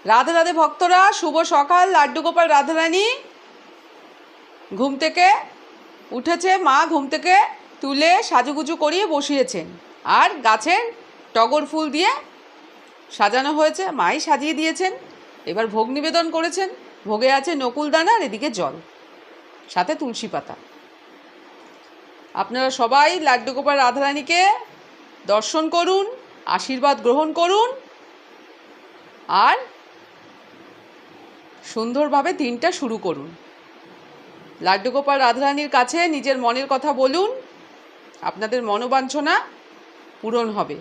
রাধে রাধে ভক্তরা, শুভ সকাল। লাড্ডু গোপাল রাধারানী ঘুম থেকে উঠেছে, মা ঘুম থেকে তুলে সাজুগুজু করিয়ে বসিয়েছেন, আর গাছের টগর ফুল দিয়ে সাজানো হয়েছে, মাই সাজিয়ে দিয়েছেন। এবার ভোগ নিবেদন করেছেন। ভোগে আছে নকুল দানা আর এদিকে জল, সাথে তুলসী পাতা। আপনারা সবাই লাড্ডু গোপাল রাধারানীকে দর্শন করুন, আশীর্বাদ গ্রহণ করুন, আর সুন্দরভাবে দিনটা শুরু করুন। লাড্ডু গোপাল রাধারানীর কাছে নিজের মনের কথা বলুন, আপনাদের মনোবাঞ্ছনা পূরণ হবে,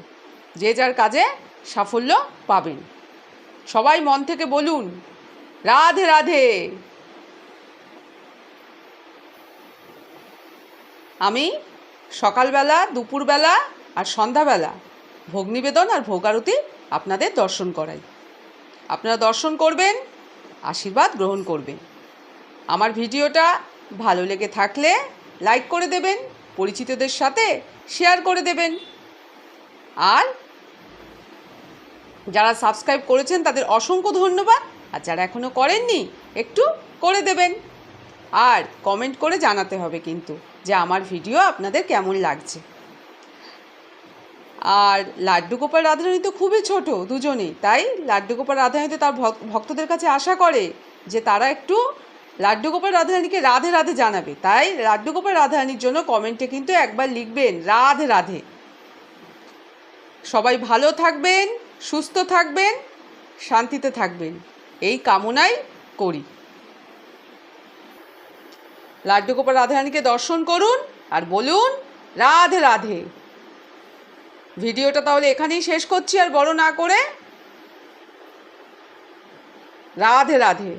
যে যার কাজে সাফল্য পাবেন। সবাই মন থেকে বলুন রাধে রাধে। আমি সকালবেলা, দুপুরবেলা আর সন্ধ্যাবেলা ভোগ নিবেদন আর ভোগ আরতি আপনাদের দর্শন করাই। আপনারা দর্শন করবেন, আশীর্বাদ গ্রহণ করবেন। আমার ভিডিওটা ভালো লেগে থাকলে লাইক করে দেবেন, পরিচিতদের সাথে শেয়ার করে দেবেন, আর যারা সাবস্ক্রাইব করেছেন তাদের অসংখ্য ধন্যবাদ, আর যারা এখনও করেননি একটু করে দেবেন। আর কমেন্ট করে জানাতে হবে কিন্তু যে আমার ভিডিও আপনাদের কেমন লাগছে। আর লাড্ডু গোপাল রাধারানী তো খুবই ছোট দুজনেই, তাই লাড্ডু গোপাল রাধারানী তো তার ভক্তদের কাছে আশা করে যে তারা একটু লাড্ডু গোপাল রাধারানীকে রাধে রাধে জানাবে। তাই লাড্ডু গোপাল রাধারানীর জন্য কমেন্টে কিন্তু একবার লিখবেন রাধে রাধে। সবাই ভালো থাকবেন, সুস্থ থাকবেন, শান্তিতে থাকবেন, এই কামনাই করি। লাড্ডু গোপাল রাধারানীকে দর্শন করুন আর বলুন রাধে রাধে। ভিডিওটা তাহলে এখানেই শেষ করছি আর বড় না করে। রাধে রাধে।